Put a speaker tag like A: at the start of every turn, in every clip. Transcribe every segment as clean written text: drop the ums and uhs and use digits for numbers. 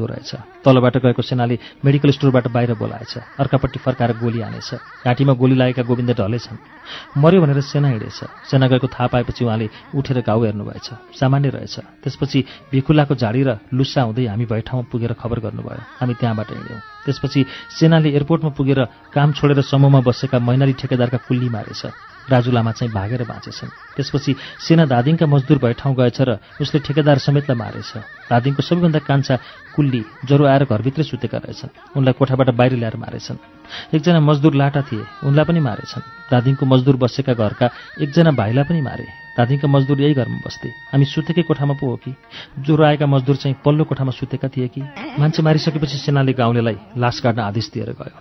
A: रहेछ। तलबाट गएको सेनाले मेडिकल स्टोरबाट बाहिर बोलाएछ। अर्कापट्टि फर्काएर गोली हानेछ। घाँटीमा गोली लागेका गोविन्द ढलेछन्। मर्यो भनेर सेना हिँडेछ। सेना गएको थाहा पाएपछि उहाँले उठेर गाउँ हेर्नुभएछ। सामान्य रहेछ। त्यसपछि भिखुलाको झाडी र लुस्सा हुँदै हामी भए ठाउँमा पुगेर खबर गर्नुभयो। हामी त्यहाँबाट हिँड्यौँ। त्यसपछि सेनाले एयरपोर्टमा पुगेर काम छोडेर समूहमा बसेका मैनाली ठेकेदारका कुल्ली मारेछ। राजु लामा चाहिँ भागेर बाँचेछन्। त्यसपछि सेना धादिङका मजदुर भए ठाउँ गएछ र उसले ठेकेदार समेतलाई मारेछ। धादिङको सबैभन्दा कान्छा कुल्ली ज्वरो आएर घरभित्रै सुतेका रहेछन्। उनलाई कोठाबाट बाहिर ल्याएर मारेछन्। एकजना मजदुर लाटा थिए, उनलाई पनि मारेछन्। धादिङको मजदुर बसेका घरका एकजना भाइलाई पनि मारे। धादिङका मजदुर यही घरमा बस्थे। हामी सुतेकै कोठामा पो हो कि ज्वरो आएका मजदुर चाहिँ पल्लो कोठामा सुतेका थिए कि? मान्छे मारिसकेपछि सेनाले गाउँलेलाई लास काट्न आदेश दिएर गयो।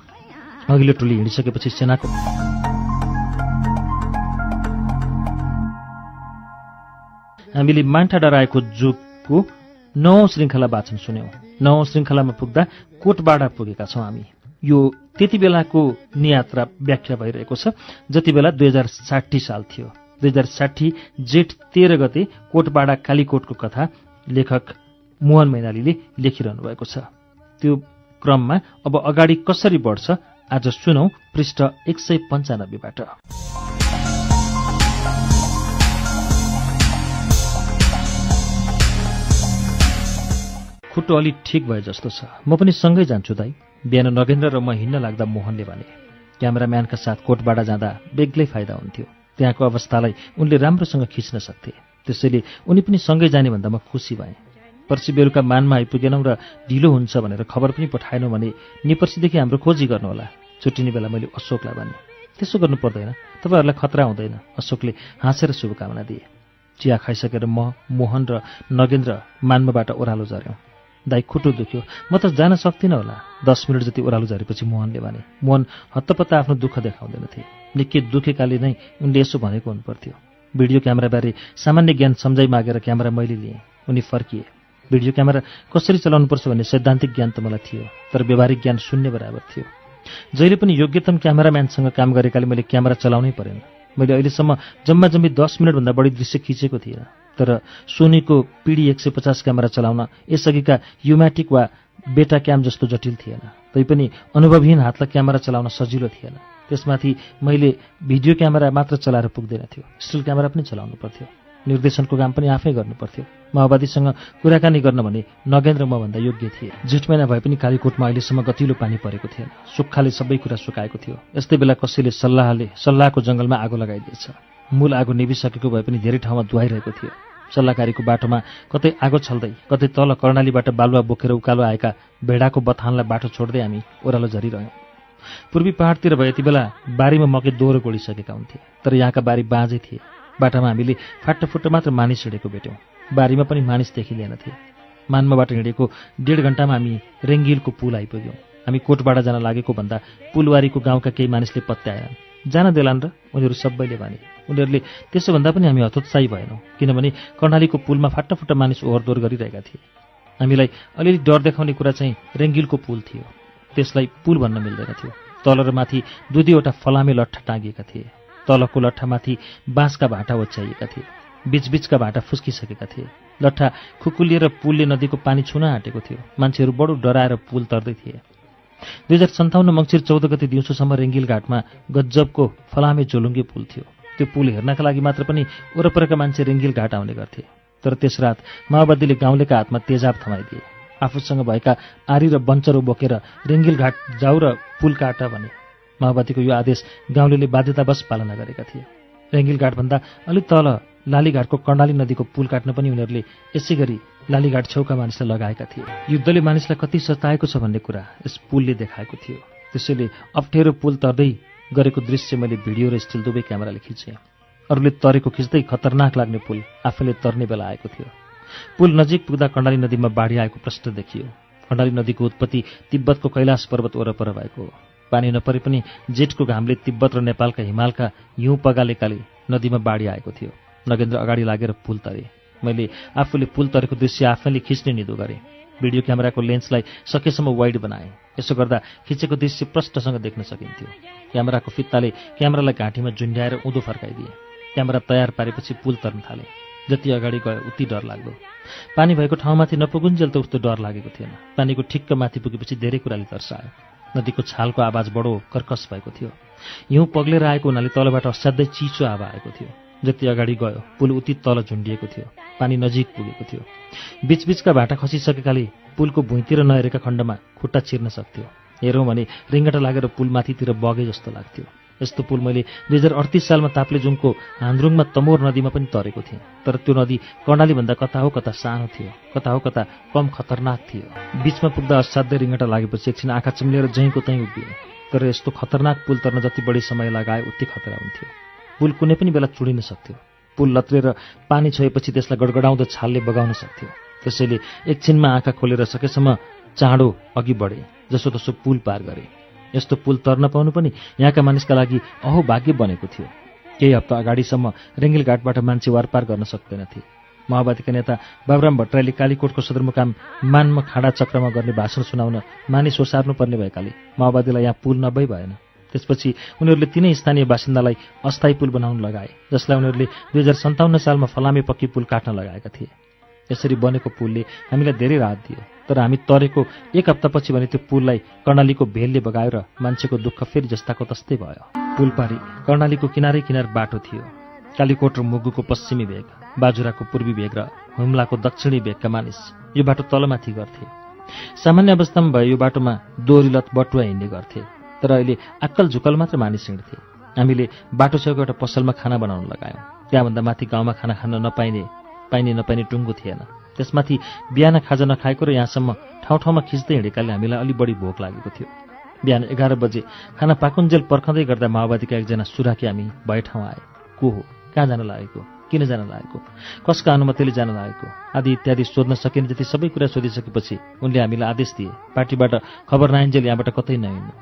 A: अघिल्लो टोली हिँडिसकेपछि सेनाको हामीले मान्ठा डराएको जोगको 9औं श्रृङ्खला वाचन सुन्यौं। 9औं श्रृङ्खलामा पुग्दा कोटबाडा पुगेका छौं हामी। यो त्यति बेलाको नियात्रा व्याख्या भइरहेको छ जति बेला 2060 साल थियो। 2060 जेठ 13 गते कोटबाडा कालीकोटको कथा लेखक मोहन मैनालीले लेखिरहनु भएको छ। त्यो क्रममा अब अगाडि कसरी बढ्छ आज सुनौ पृष्ठ 195 बाट। खुट्टो अलि ठिक भए जस्तो छ। म पनि सँगै जान्छु दाइ। बिहान नगेन्द्र र म हिँड्न लाग्दा मोहनले भने। क्यामेराम्यानका साथ कोटबाडा जाँदा बेग्लै फाइदा हुन्थ्यो। त्यहाँको अवस्थालाई उनले राम्रोसँग खिच्न सक्थे। त्यसैले उनी पनि सँगै जाने भन्दा म खुसी भएँ। पर्सि बेलुका मानमा आइपुगेनौँ र ढिलो हुन्छ भनेर खबर पनि पठाएनौँ भने निपर्सीदेखि हाम्रो खोजी गर्नुहोला। छुट्टिने बेला मैले अशोकलाई भने, त्यसो गर्नु पर्दैन, तपाईँहरूलाई खतरा हुँदैन। अशोकले हाँसेर शुभकामना दिए। चिया खाइसकेर म, मोहन र नगेन्द्र मान्मबाट ओह्रालो झर्यौँ। दाइ खुट्टो दुख्यो, म त जान सक्दिनँ होला। 10 मिनट जति ओह्रालो झरेपछि मोहनले भने। मोहन हत्तपत्त आफ्नो दुःख देखाउँदैनथे। निकै दुखेकाले नै उनले यसो भनेको हुनुपर्थ्यो। भिडियो क्यामेराबारे सामान्य ज्ञान सम्झाइ मागेर क्यामेरा मैले लिएँ। उनी फर्किए। भिडियो क्यामेरा कसरी चलाउनुपर्छ भन्ने सैद्धान्तिक ज्ञान त मलाई थियो, तर व्यावहारिक ज्ञान शून्य बराबर थियो। जहिले पनि योग्यतम क्यामेराम्यानसँग काम गरेकाले मैले क्यामेरा चलाउनै परेन। मैले अहिलेसम्म जम्मी 10 मिनटभन्दा बढी दृश्य खिचेको थिएन। तर सोनीको पिडी 150 क्यामेरा चलाउन यसअघिका युम्याटिक वा बेटा क्याम जस्तो जटिल थिएन। तैपनि अनुभवहीन हातलाई क्यामेरा चलाउन सजिलो थिएन। त्यसमाथि मैले भिडियो क्यामेरा मात्र चलाएर पुग्दैन थियो, स्टिल क्यामेरा पनि चलाउनु पर्थ्यो। निर्देशनको काम पनि आफै गर्नुपर्थ्यो। माओवादीसँग कुराकानी गर्न भने नगेन्द्र मभन्दा योग्य थिए। जेठ महिना भए पनि कालीकोटमा अहिलेसम्म गतिलो पानी परेको थिएन। सुक्खाले सबै कुरा सुकाएको थियो। यस्तै बेला कसैले सल्लाहको जंगलमा आगो लगाइदिएछ। मूल आगो निभिसकेको भए पनि धेरै ठाउँमा दुहाइरहेको थियो। सल्लाहकारीको बाटोमा कतै आगो छल्दै, कतै तल कर्णालीबाट बालुवा बोकेर उकालो आएका भेडाको बथानलाई बाटो छोड्दै हामी ओह्रालो झरिरह्यौँ। पूर्वी पहाडतिर भए यति बेला बारीमा मकै दोहोरो गोडिसकेका हुन्थे, तर यहाँका बारी बाँझै थिए। बाटामा हामीले फाटोफुट्टो मात्र मानिस हिँडेको भेट्यौँ। बारीमा पनि मानिस देखिँदैनथे। मान्मबाट हिँडेको 1.5 घण्टामा हामी रेङ्गिलको पुल आइपुग्यौँ। हामी कोटबाडा जान लागेको भन्दा पुलवारीको गाउँका केही मानिसले पत्याएनन्। जान देलान् र उनीहरू सबैले भने। उनीहरूले त्यसो भन्दा पनि हामी हतोत्साही भएनौँ, किनभने कर्णालीको पुलमा फाटाफुट्टा मानिस ओहोरदोहोर गरिरहेका थिए। हामीलाई अलिअलि डर देखाउने कुरा चाहिँ रेङ्गिलको पुल थियो। त्यसलाई पुल भन्न मिल्दैन थियो। तल र माथि 2-2वटा फलामे लट्ठा टाँगिएका थिए। तलको लट्ठामाथि बाँसका भाटा ओछ्याइएका थिए। बीचबीचका भाटा फुस्किसकेका थिए। लट्ठा खुकुलिएर पुलले नदीको पानी छुन आँटेको थियो। मान्छेहरू बडो डराएर पुल तर्दै थिए। 2057 मङ्सिर 14 गते दिउँसोसम्म रेङ्गिल घाटमा गज्जबको फलामे झोलुङ्गे पुल थियो। त्यो पुल हेर्नका लागि मात्र पनि वरपरका मान्छे रेङ्गिल घाट आउने गर्थे। तर त्यस रात माओवादीले गाउँलेका हातमा तेजाब थमाइदिए। आफूसँग भएका आरी र बन्चरो बोकेर रेङ्गिल घाट जाऊ र पुल काट भने। माओवादीको यो आदेश गाउँलेले बाध्यतावश पालना गरेका थिए। रेङ्गिल घाटभन्दा अलि तल लालीघाटको कर्णाली नदीको पुल काट्न पनि उनीहरूले यसै गरी लालीघाट छेउका मानिसलाई लगाएका थिए। युद्धले मानिसलाई कति सताएको छ भन्ने कुरा यस पुलले देखाएको थियो। त्यसैले अप्ठ्यारो पुल तर्दै गरेको दृश्य मैले भिडियो र स्टिल दुवै क्यामेराले खिचेँ। अरूले तरेको खिच्दै खतरनाक लाग्ने पुल आफैले तर्ने बेला आएको थियो। पुल नजिक पुग्दा कर्णाली नदीमा बाढी आएको प्रश्न देखियो। कर्णाली नदीको उत्पत्ति तिब्बतको कैलाश पर्वत वरपर भएको हो। पानी नपरे पनि जेठको घामले तिब्बत र नेपालका हिमालका हिउँ पगालेकाले नदीमा बाढी आएको थियो। नगेन्द्र अगाडि लागेर पुल तरे। मैले आफूले पुल तरेको दृश्य आफैले खिच्ने निधो गरेँ। भिडियो क्यामेराको लेन्सलाई सकेसम्म वाइड बनाएँ। यसो गर्दा खिचेको दृश्य प्रष्टसँग देख्न सकिन्थ्यो। क्यामेराको फित्ताले क्यामेरालाई घाँटीमा झुन्ड्याएर उँधो फर्काइदिए। क्यामेरा तयार पारेपछि पुल तर्न थाले। जति अगाडि गयो उति डर लाग्दो। पानी भएको ठाउँमाथि नपुगुन्जेल त उस्तो डर लागेको थिएन। पानीको ठिक्क माथि पुगेपछि धेरै कुराले तर्सायो। नदीको छालको आवाज बडो कर्कश भएको थियो। हिउँ पग्लेर आएको हुनाले तलबाट असाध्यै चिसो हावा आएको थियो। जति अगाडि गयो पुल उति तल झुन्डिएको थियो। पानी नजिक पुगेको थियो। बीचबीचका भाटा खसिसकेकाले पुलको भुइँतिर नहेरेका खण्डमा खुट्टा चिर्न सक्थ्यो। हेरौँ भने रिङ्गटा लागेर पुल माथितिर बगे जस्तो लाग्थ्यो। यस्तो पुल मैले 2038 सालमा ताप्लेजुङको हान्द्रुङमा तमोर नदीमा पनि तरेको थिएँ। तर त्यो नदी कर्णालीभन्दा कता हो कता सानो थियो, कता हो कता कम खतरनाक थियो। बीचमा पुग्दा असाध्यै रिङ्गटा लागेपछि एकछिन आँखा चिम्लेर जहीँको तहीँ उभिएँ। तर यस्तो खतरनाक पुल तर्न जति बढी समय लगाए उति खतरा हुन्थ्यो। पुल कुनै पनि बेला चुडिन सक्थ्यो। पुल लत्रेर पानी छोएपछि त्यसलाई गडगडाउँदो छालले बगाउन सक्थ्यो। त्यसैले एकछिनमा आँखा खोलेर सकेसम्म चाँडो अघि बढे, जसोतसो पुल पार गरे। यस्तो पुल तर्न पाउनु पनि यहाँका मानिसका लागि अहोभाग्य बनेको थियो। केही हप्ता अगाडिसम्म रेङ्गेलघाटबाट मान्छे वारपार गर्न सक्दैनथे। माओवादीका नेता बाबुराम भट्टराईले कालीकोटको सदरमुकाम मानमा खाडा चक्रमा गर्ने भाषण सुनाउन मानिस ओसार्नुपर्ने भएकाले माओवादीलाई यहाँ पुल नभई भएन। त्यसपछि उनीहरूले तिनै स्थानीय बासिन्दालाई अस्थायी पुल बनाउन लगाए, जसलाई उनीहरूले 2057 सालमा फलामे पक्की पुल काट्न लगाएका थिए। यसरी बनेको पुलले हामीलाई धेरै राहत दियो। तर हामी तरेको एक हप्तापछि भने त्यो पुललाई कर्णालीको भेलले बगाएर मान्छेको दुःख फेरि जस्ताको तस्तै भयो। पुल पारी कर्णालीको किनारै किनार बाटो थियो। कालीकोट र मुगुको पश्चिमी भेग, बाजुराको पूर्वी भेग र हुम्लाको दक्षिणी भेगका मानिस यो बाटो तलमाथि गर्थे। सामान्य अवस्थामा भए यो बाटोमा दोहोरी लत बटुवा हिँड्ने गर्थे। तर अहिले अक्कल झुक्कल मात्र मानिस हिँड्थे। हामीले बाटो छेउको एउटा पसलमा खाना बनाउन लगायौँ। त्यहाँभन्दा माथि गाउँमा खाना खान नपाइने टुङ्गो थिएन। त्यसमाथि बिहान खाजा नखाएको र यहाँसम्म ठाउँ खिच्दै हिँडेकाले हामीलाई अलि बढी भोक लागेको थियो। बिहान 11 बजे खाना पाकुन्जेल पर्खँदै गर्दा माओवादीका एकजना सुराकी हामी भए ठाउँ आए। को हो, कहाँ जान लागेको, किन जान लागेको, कसका अनुमतिले जान लागेको आदि इत्यादि सोध्न सकिने जति सबै कुरा सोधिसकेपछि उनले हामीलाई आदेश दिए, पार्टीबाट खबर नआइन्जेल यहाँबाट कतै नहिँड्नु।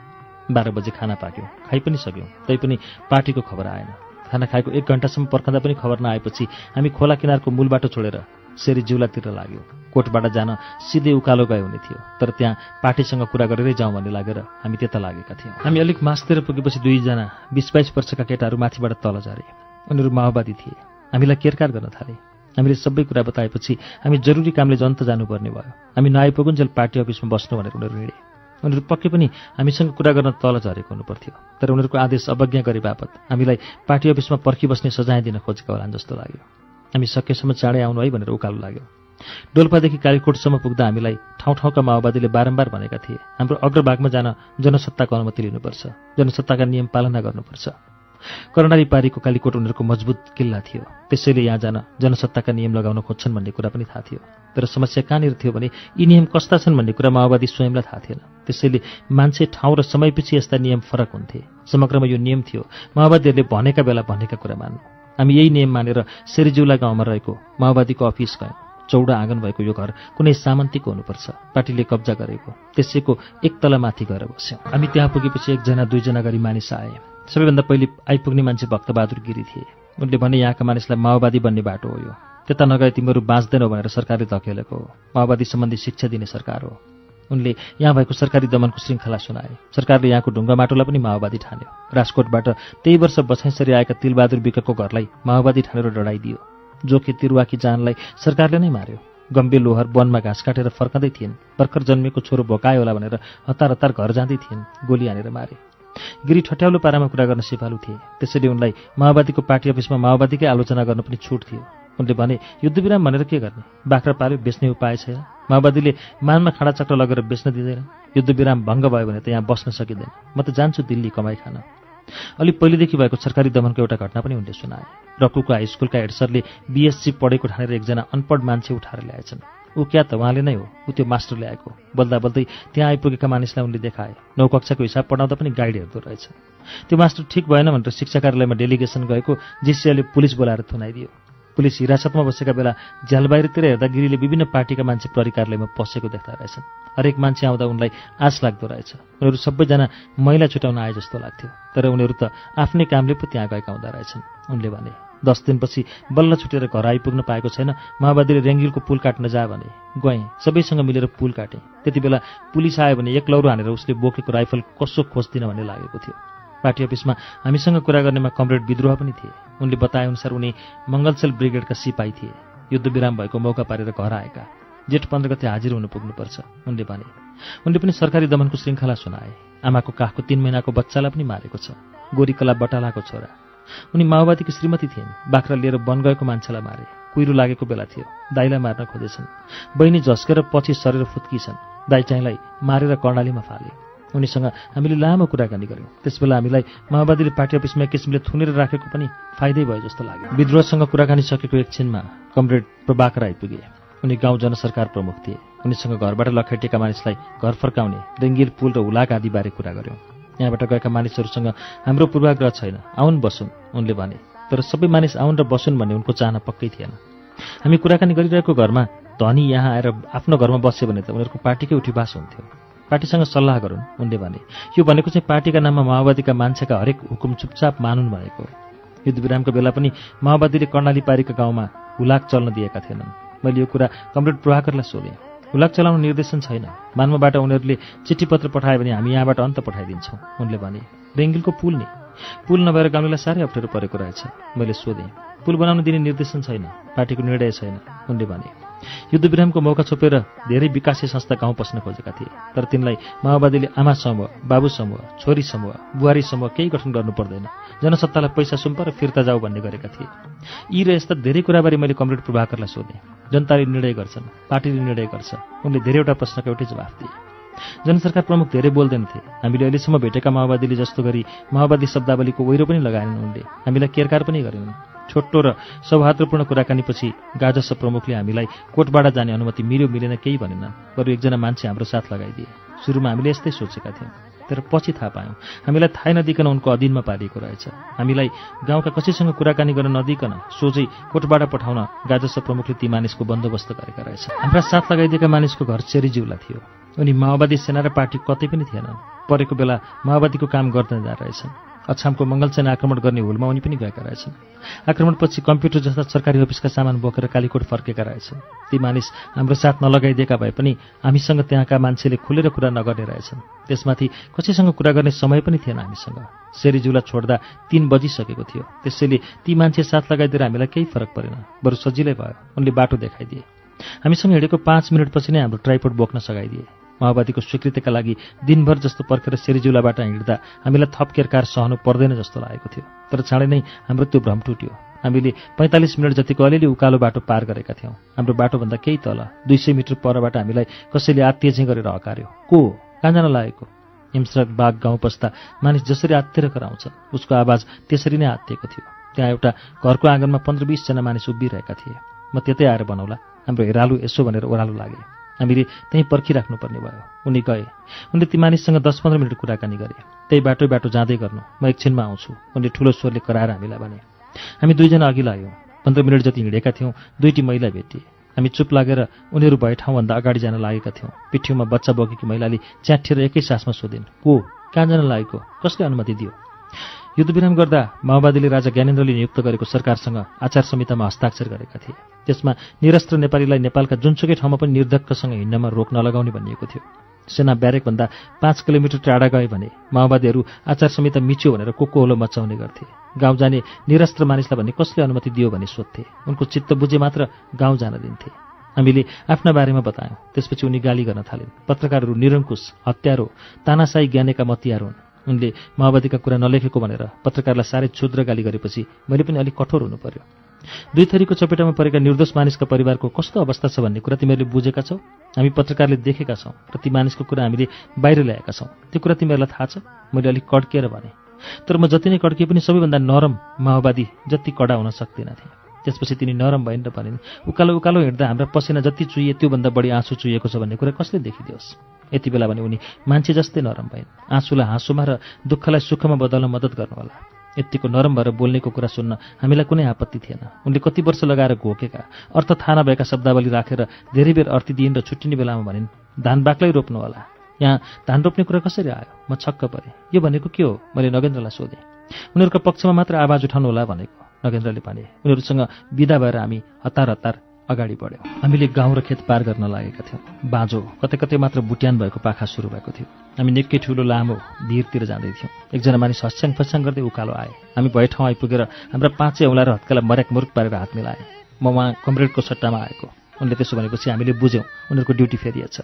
A: 12 बजे खाना पाक्यौँ, खाइ पनि सक्यौँ, तैपनि पार्टीको खबर आएन। खाना खाएको 1 घण्टासम्म पर्खँदा पनि खबर नआएपछि हामी खोला किनारको मूल बाटो छोडेर सेरी जिउलातिर लाग्यो। कोटबाट जान सिधै उकालो गए हुने थियो, तर त्यहाँ पार्टीसँग कुरा गरेरै जाउँ भन्ने लागेर हामी त्यता लागेका थियौँ। हामी अलिक मासतिर पुगेपछि 2 जना 20-22 वर्षका केटाहरू माथिबाट तल झरे। उनीहरू माओवादी थिए। हामीलाई केरकार गर्न थाले। हामीले सबै कुरा बताएपछि हामी जरुरी कामले जन्त जानुपर्ने भयो। हामी नआइपुगुन्जेल पार्टी अफिसमा बस्नु भनेर उनीहरू हिँडे। उनीहरू पक्कै पनि हामीसँग कुरा गर्न तल झरेको हुनुपर्थ्यो, तर उनीहरूको आदेश अवज्ञा गरे बापत हामीलाई पार्टी अफिसमा पर्खिबस्ने सजाय दिन खोजेका होलान् जस्तो लाग्यो। हामी सकेसम्म चाँडै आउनु है भनेर उकालो लाग्यौँ। डोल्पादेखि कालीकोटसम्म पुग्दा हामीलाई ठाउँ माओवादीले बारम्बार भनेका थिए, हाम्रो अग्रभागमा जान जनसत्ताको अनुमति लिनुपर्छ, जनसत्ताका नियम पालना गर्नुपर्छ। कर्णाली पारीको कालीकोट उनीहरूको मजबुत किल्ला थियो। त्यसैले यहाँ जान जनसत्ताका नियम लगाउन खोज्छन् भन्ने कुरा पनि थाहा थियो। तर समस्या कहाँनिर थियो भने यी नियम कस्ता छन् भन्ने कुरा माओवादी स्वयंलाई थाहा थिएन। त्यसैले मान्छे, ठाउँ र समयपछि यस्ता नियम फरक हुन्थे। समग्रमा यो नियम थियो माओवादीहरूले भनेका बेला भनेका कुरा मान्नु। हामी यही नियम मानेर सेरीजिउला गाउँमा रहेको माओवादीको अफिस गयौँ। चौडा आँगन भएको यो घर कुनै सामन्तीको हुनुपर्छ, पार्टीले कब्जा गरेको। त्यसैको एक तला माथि गएर बस्यौँ। हामी त्यहाँ पुगेपछि 1 जना 2 जना गरी मानिस आए। सबैभन्दा पहिले आइपुग्ने मान्छे भक्तबहादुर गिरी थिए। उनले भने यहाँका मानिसलाई माओवादी बन्ने बाटो हो यो, त्यता नगए तिमीहरू बाँच्दैनौ भनेर सरकारले धकेलेको हो। माओवादी सम्बन्धी शिक्षा दिने सरकार हो। उनले यहाँ भएको सरकारी दमनको श्रृङ्खला सुनाए। सरकारले यहाँको ढुङ्गा माटोलाई पनि माओवादी ठान्यो। राजकोटबाट त्यही वर्ष बछैँसरी आएका तिलबहादुर विकको घरलाई माओवादी ठानेर डढाइदियो। जोखे तिरुवाकी जानलाई सरकारले नै मार्यो। गम्बे लोहर वनमा घाँस काटेर फर्कँदै थिइन्। भर्खर जन्मेको छोरो भोकायो होला भनेर हतार हतार घर जाँदै थिइन्। गोली हानेर मारे। गिरी ठट्याउलो पारामा कुरा गर्न सिपालु थिए। त्यसैले उनलाई माओवादीको पार्टी अफिसमा माओवादीकै आलोचना गर्न पनि छुट थियो। उनले भने युद्धविराम भनेर के गर्ने, बाख्रा पाल्यो, बेच्ने उपाय छैन। माओवादीले मानमा खाडा चक्र लगेर बेच्न दिँदैन। युद्धविराम भङ्ग भयो भने त यहाँ बस्न सकिँदैन। म त जान्छु दिल्ली कमाइ खान। अलि पहिलेदेखि भएको सरकारी दमनको एउटा घटना पनि उनले सुनाए। रकुको हाई स्कुलका हेड सरले BSc पढेको ठानेर एकजना अनपढ मान्छे उठाएर ल्याएछन्। ऊ क्या त उहाँले नै हो, ऊ त्यो मास्टर ल्याएको। बोल्दा बोल्दै त्यहाँ आइपुगेका मानिसलाई उनले देखाए। 9 कक्षाको हिसाब पढाउँदा पनि गाइड हेर्दो रहेछ। त्यो मास्टर ठिक भएन भनेर शिक्षा कार्यालयमा डेलिगेसन गएको जिसिआले पुलिस बोलाएर थुनाइदियो। पुलिस हिरासतमा बसेका बेला झ्याल बाहिरतिर हेर्दा गिरीले विभिन्न पार्टीका मान्छे प्रहरी कार्यालयमा पसेको देख्दा रहेछन्। हरेक मान्छे आउँदा उनलाई आश लाग्दो रहेछ। उनीहरू सबैजना मैला छुटाउन आए जस्तो लाग्थ्यो। तर उनीहरू त आफ्नै कामले पो त्यहाँ गएका हुँदा रहेछन्। उनले भने 10 दिनपछि बल्ल छुटेर घर आइपुग्न पाएको छैन। माओवादीले रेङ्गिलको पुल काट्न जा भने गएँ। सबैसँग मिलेर पुल काटेँ। त्यति बेला पुलिस आयो भने 1 लौरो हानेर उसले बोकेको राइफल कसो खोज्दिन भन्ने लागेको थियो। पार्टी अफिसमा हामीसँग कुरा गर्नेमा कमरेड विद्रोह पनि थिए। उनले बताएअनुसार उनी मङ्गलसेल ब्रिगेडका सिपाही थिए, युद्धविराम भएको मौका पारेर घर आएका। जेठ 15 गते हाजिर हुनु पुग्नुपर्छ उनले भने। उनले पनि सरकारी दमनको श्रृङ्खला सुनाए। आमाको काखको 3 महिनाको बच्चालाई पनि मारेको छ, गोरीकला बटालाको छोरा। उनी माओवादीकी श्रीमती थिइन्, बाख्रा लिएर वन गएको मान्छेलाई मारे। कुहिरो लागेको बेला थियो, दाइलाई मार्न खोजेछन्। बहिनी झस्केर पछि सरेर फुत्किछन्, दाइ चाहिँलाई मारेर कर्णालीमा फाले। उनीसँग हामीले लामो कुराकानी गऱ्यौँ। त्यसबेला हामीलाई माओवादीले पार्टी अफिसमा एक किसिमले थुनेर राखेको पनि फाइदै भयो जस्तो लाग्यो। विद्रोहसँग कुराकानी सकेको एकछिनमा कमरेड प्रभाकर आइपुगे। उनी गाउँ जनसरकार प्रमुख थिए। उनीसँग घरबाट लखेटिएका मानिसलाई घर फर्काउने, रेङ्गिल पुल र हुलाक आदिबारे कुरा गऱ्यौँ। यहाँबाट गएका मानिसहरूसँग हाम्रो पूर्वाग्रह छैन, आउन् बसुन् उनले भने। तर सबै मानिस आउन् र बसुन् भन्ने उनको चाहना पक्कै थिएन। हामी कुराकानी गरिरहेको घरमा धनी यहाँ आएर आफ्नो घरमा बस्यो भने त उनीहरूको पार्टीकै उठीबास हुन्थ्यो। पार्टीसँग सल्लाह गरून् उनले भने। यो भनेको चाहिँ पार्टीका नाममा माओवादीका मान्छेका हरेक हुकुम चुपचाप मानुन् भनेको। युद्धविरामको बेला पनि माओवादीले कर्णाली पारीका गाउँमा हुलाक चल्न दिएका थिएनन्। मैले यो कुरा कमरेड प्रभाकरलाई सोधेँ। हुलाक चलाउन निर्देशन छैन, मान्मबाट उनीहरूले चिठीपत्र पठायो भने हामी यहाँबाट अन्त पठाइदिन्छौँ उनले भने। रेङ्गिलको पुल नि, पुल नभएर गाउँलाई साह्रै अप्ठ्यारो परेको रहेछ। मैले सोधेँ। पुल बनाउन दिने निर्देशन छैन, पार्टीको निर्णय छैन उनले भने। युद्धविरामको मौका छोपेर धेरै विकासे संस्था गाउँ पस्न खोजेका थिए, तर तिनलाई माओवादीले आमा समूह, बाबु समूह, छोरी समूह, बुहारी समूह केही गठन गर्नु पर्दैन, जनसत्तालाई पैसा सुम्प र फिर्ता जाऊ भन्ने गरेका थिए। यी र यस्ता धेरै कुराबारे मैले कमरेड प्रभाकरलाई सोधेँ। जनताले निर्णय गर्छन्, पार्टीले निर्णय गर्छ, उनले धेरैवटा प्रश्नको एउटै जवाफ दिए। जनसरकार प्रमुख धेरै बोल्दैनथे। हामीले अहिलेसम्म भेटेका माओवादीले जस्तो गरी माओवादी शब्दावलीको वैरो पनि लगाएनन् उनले। हामीलाई केरकार पनि गरेनन्। छोटो र सौहार्दपूर्ण कुराकानीपछि गाजस प्रमुखले हामीलाई कोटबाडा जाने अनुमति मिल्यो मिलेन केही भनेनन्। बरु एकजना मान्छे हाम्रो साथ लगाइदिए। सुरुमा हामीले यस्तै सोचेका थियौँ, तर पछि थाहा पायौँ हामीलाई थाहै नदिकन उनको अधीनमा पारिएको रहेछ। हामीलाई गाउँका कसैसँग कुराकानी गर्न नदिकन सोझै कोटबाडा पठाउन गाजस प्रमुखले ती मानिसको बन्दोबस्त गरेका रहेछ। हाम्रा साथ लगाइदिएका मानिसको घर चेरीजिउला थियो। उनी माओवादी सेना र पार्टी कतै पनि थिएनन्। परेको बेला माओवादीको काम गर्न जा रहेछन्। अछामको मङ्गलसेना आक्रमण गर्ने हुलमा उनी पनि गएका रहेछन्। आक्रमणपछि कम्प्युटर जस्ता सरकारी अफिसका सामान बोकेर कालीकोट फर्केका रहेछन्। ती मानिस हाम्रो साथ नलगाइदिएका भए पनि हामीसँग त्यहाँका मान्छेले खुलेर कुरा नगर्ने रहेछन्। त्यसमाथि कसैसँग कुरा गर्ने समय पनि थिएन हामीसँग। सेरीजुला छोड्दा 3 बजिसकेको थियो। त्यसैले ती मान्छे साथ लगाइदिएर हामीलाई केही फरक परेन, बरु सजिलै भयो। उनले बाटो देखाइदिए। हामीसँग हिँडेको 5 मिनटपछि नै हाम्रो ट्राइपोड बोक्न सघाइदिए। माओवादीको स्वीकृतिका लागि दिनभर जस्तो पर्खेर सेरीजुलाबाट हिँड्दा हामीलाई थप केरकार सहनु पर्दैन जस्तो लागेको थियो। तर चाँडै नै हाम्रो त्यो भ्रम टुट्यो। हामीले 45 मिनट जतिको अलिअलि उकालो बाटो पार गरेका थियौँ। हाम्रो बाटोभन्दा केही तल 200 मिटर परबाट हामीलाई कसैले आत्तिए चाहिँ गरेर हकार्यो। को कहाँ जान लागेको? हिमसरक बाघ गाउँ पस्दा मानिस जसरी आत्तिएर कराउँछन् उसको आवाज त्यसरी नै आत्तिएको थियो। त्यहाँ एउटा घरको आँगनमा 15-20 जना मानिस उभिरहेका थिए। म त्यतै आएर बनाउला, हाम्रो हेरालु यसो भनेर ओह्रालो लागे। हामीले त्यहीँ पर्खिराख्नुपर्ने भयो। उनी गए। उनले ती मानिससँग 10-15 मिनट कुराकानी गरे। त्यही बाटो जाँदै गर्नु, म एकछिनमा आउँछु उनले ठुलो स्वरले कराएर हामीलाई भने। हामी 2 जना अघि लाग्यौँ। 15 मिनट जति हिँडेका थियौँ। 2टी महिला भेटिए। हामी चुप लागेर उनीहरू भए ठाउँभन्दा अगाडि जान लागेका थियौँ। पिठ्यौमा बच्चा बोकेकी महिलाले च्याठिएर एकै सासमा सोधिन्, को कहाँ जान लागेको, कसले अनुमति दियो? युद्धविराम गर्दा माओवादीले राजा ज्ञानेन्द्रले नियुक्त गरेको सरकारसँग आचार संहितामा हस्ताक्षर गरेका थिए। त्यसमा निरस्त्र नेपालीलाई नेपालका जुनसुकै ठाउँमा पनि निर्धक्कसँग हिँड्नमा रोक नलगाउने भनिएको थियो। सेना ब्यारेकभन्दा 5 किलोमिटर टाढा गए भने माओवादीहरू आचार संहिता मिच्यो भनेर कोकोहोलो मचाउने गर्थे। गाउँ जाने निरस्त्र मानिसलाई भने कसले अनुमति दियो भनी सोध्थे। उनको चित्त बुझे मात्र गाउँ जान दिन्थे। हामीले आफ्ना बारेमा बतायौँ। त्यसपछि उनी गाली गर्न थालिन्। पत्रकारहरू निरङ्कुश, हत्यारो, तानाशाही ज्ञानेका मतियार हुन्। उनले माओवादीका कुरा नलेखेको भनेर पत्रकारलाई साह्रै क्षुद्र गाली गरेपछि मैले पनि अलिक कठोर हुनु पर्यो। 2 थरीको चपेटामा परेका निर्दोष मानिसका परिवारको कस्तो अवस्था छ भन्ने कुरा तिमीहरूले बुझेका छौ। हामी पत्रकारले देखेका छौँ र ती मानिसको कुरा हामीले बाहिर ल्याएका छौँ। त्यो कुरा तिमीहरूलाई थाहा छ? मैले अलिक कड्किएर भने। तर म जति नै कड्किए पनि सबैभन्दा नरम माओवादी जति कडा हुन सक्दिनथे। त्यसपछि तिनी नरम भइन् र भनिन्, उकालो उकालो हिँड्दा हाम्रा पसिना जति चुइए त्योभन्दा बढी आँसु चुइएको छ भन्ने कुरा कसले देखिदियोस्? यति बेला भने उनी मान्छे जस्तै नरम भइन्। आँसुलाई हाँसोमा र दुःखलाई सुखमा बदल्न मद्दत गर्नुहोला। यतिको नरम भएर बोल्नेको कुरा सुन्न हामीलाई कुनै आपत्ति थिएन। उनले कति वर्ष लगाएर घोकेका, अर्थ थाहा नभएका शब्दावली राखेर धेरै बेर अर्थी दिइन् र छुट्टिने बेलामा भनिन्, धान बाक्लै रोप्नु होला। यहाँ धान रोप्ने कुरा कसरी आयो? म छक्क परेँ। यो भनेको के हो? मैले नगेन्द्रलाई सोधेँ। उनीहरूको पक्षमा मात्र आवाज उठाउनु होला भनेको नगेन्द्रले भने। उनीहरूसँग विदा भएर हामी हतार अगाडि बढ्यौँ। हामीले गाउँ र खेत पार गर्न लागेका थियौँ। बाँझो कतै कतै मात्र बुट्यान भएको पाखा सुरु भएको थियो। हामी निकै ठुलो लामो भिरतिर जाँदै थियौँ। एकजना मानिस हस्याङ फस्याङ गर्दै उकालो आए। हामी भए ठाउँ आइपुगेर हाम्रा 5 औँला र हत्केला मर्याक मुरुक पारेर हात मिलाए। म उहाँ कमरेडको सट्टामा आएको। उनले त्यसो भनेपछि हामीले बुझ्यौँ उनीहरूको ड्युटी फेरिएछ।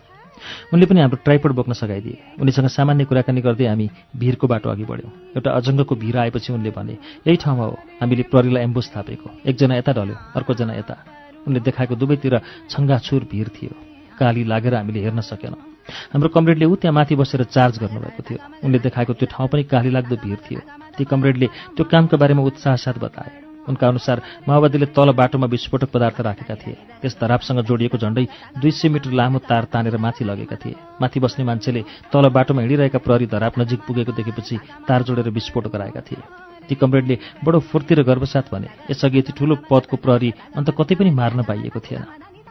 A: उनले पनि हाम्रो ट्राइपोड बोक्न सघाइदिए। उनीसँग सामान्य कुराकानी गर्दै हामी भिरको बाटो अघि बढ्यौँ। एउटा अजङ्गको भिर आएपछि उनले भने, यही ठाउँमा हो हामीले प्रहरीलाई एम्बुस थापेको। एकजना यता ढल्यो, अर्कोजना यता। उनले देखाएको दुवैतिर छङ्गाछुर भिर थियो। काली लागेर हामीले हेर्न सकेनौँ। हाम्रो कमरेडले ऊ त्यहाँ माथि बसेर चार्ज गर्नुभएको थियो। उनले देखाएको त्यो ठाउँ पनि काली लाग्दो भिर थियो। ती कमरेडले त्यो कामको बारेमा उत्साहसाथ बताए। उनका अनुसार माओवादीले तल बाटोमा विस्फोटक पदार्थ राखेका थिए। त्यस धरापसँग जोडिएको झण्डै 200 मिटर लामो तार तानेर माथि लगेका थिए। माथि बस्ने मान्छेले तल बाटोमा हिँडिरहेका प्रहरी धराप नजिक पुगेको देखेपछि तार जोडेर विस्फोट गराएका थिए। ती कमरेडले बडो फुर्ती र गर्वसाथ भने, यसअघि यति ठुलो पदको प्रहरी अन्त कतै पनि मार्न पाइएको थिएन।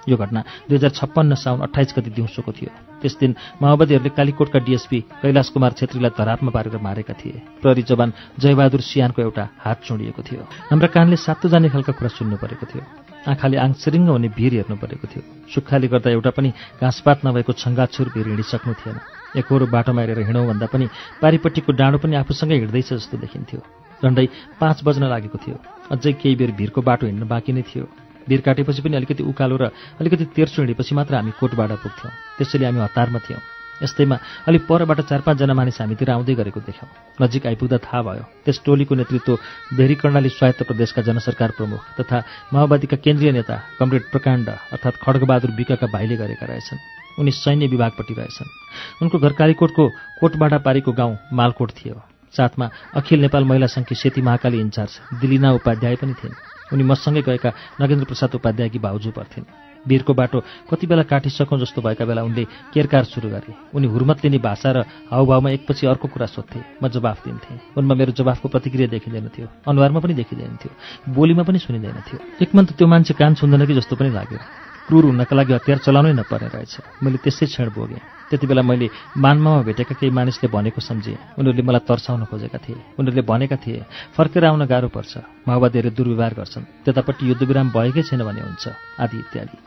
A: यो घटना 2056 साउन 28 गति दिउँसोको थियो। त्यस दिन माओवादीहरूले कालीकोटका डिएसपी कैलाश कुमार छेत्रीलाई धरापमा पारेर मारेका थिए। प्रहरी जवान जयबहादुर सियानको एउटा हात चुँडिएको थियो। हाम्रा कानले सातो जाने खालका कुरा सुन्नु परेको थियो। आँखाले आङ सिरिङ्ग हुने भिर हेर्नु परेको थियो। सुक्खाले गर्दा एउटा पनि घाँसपात नभएको छङ्गाछुर भिर हिँडिसक्नु थिएन। एकहोरो बाटोमा हेरेर हिँडौँ भन्दा पनि पारिपट्टिको डाँडो पनि आफूसँगै हिँड्दैछ जस्तो देखिन्थ्यो। झन्डै 5 बज्न लागेको थियो। अझै केही बेर भिरको बाटो हिँड्न बाँकी नै थियो। भिर काटेपछि पनि अलिकति उकालो र अलिकति तेर्सो हिँडेपछि मात्र हामी कोटबाडा पुग्थ्यौँ। त्यसैले हामी हतारमा थियौँ। यस्तैमा अलि परबाट 4-5 जना मानिस हामीतिर आउँदै गरेको देख्यौँ। नजिक आइपुग्दा थाहा भयो त्यस टोलीको नेतृत्व भेरी कर्णाली स्वायत्त प्रदेशका जनसरकार प्रमुख तथा माओवादीका केन्द्रीय नेता कमरेड प्रकाण्ड अर्थात् खड्गबहादुर विकका भाइले गरेका रहेछन्। उनी सैन्य विभागपट्टि रहेछन्। उनको घर कालीकोटको कोटबाडा पारीको गाउँ मालकोट थियो। साथमा अखिल नेपाल महिला सङ्घकी सेती महाकाली इन्चार्ज दिलिना उपाध्याय पनि थिइन्। उनी मसँगै गएका नगेन्द्र प्रसाद उपाध्यायकी भाउजू पर्थिन्। वीरको बाटो कति बेला काटिसकौँ जस्तो भएका बेला उनले केरकार सुरु गरे। उनी हुर्मत लिने भाषा र हाउभावमा एकपछि अर्को कुरा सोध्थे। म जवाफ दिन्थेँ। उनमा मेरो जवाफको प्रतिक्रिया देखिँदैन थियो। अनुहारमा पनि देखिँदैन थियो। बोलीमा पनि सुनिँदैन थियो। एकमन त त्यो मान्छे कान छुन्दैन कि जस्तो पनि लाग्यो। क्रूर हुनका लागि हतियार चलाउनै नपर्ने रहेछ। मैले त्यसै क्षण भोगेँ। त्यति बेला मैले मान्मामा भेटेका केही मानिसले भनेको सम्झेँ। उनीहरूले मलाई तर्साउन खोजेका थिए। उनीहरूले भनेका थिए फर्केर आउन गाह्रो पर्छ, माओवादीहरूले दुर्व्यवहार गर्छन्, त्यतापट्टि युद्धविराम भएकै छैन भने हुन्छ, आदि इत्यादि।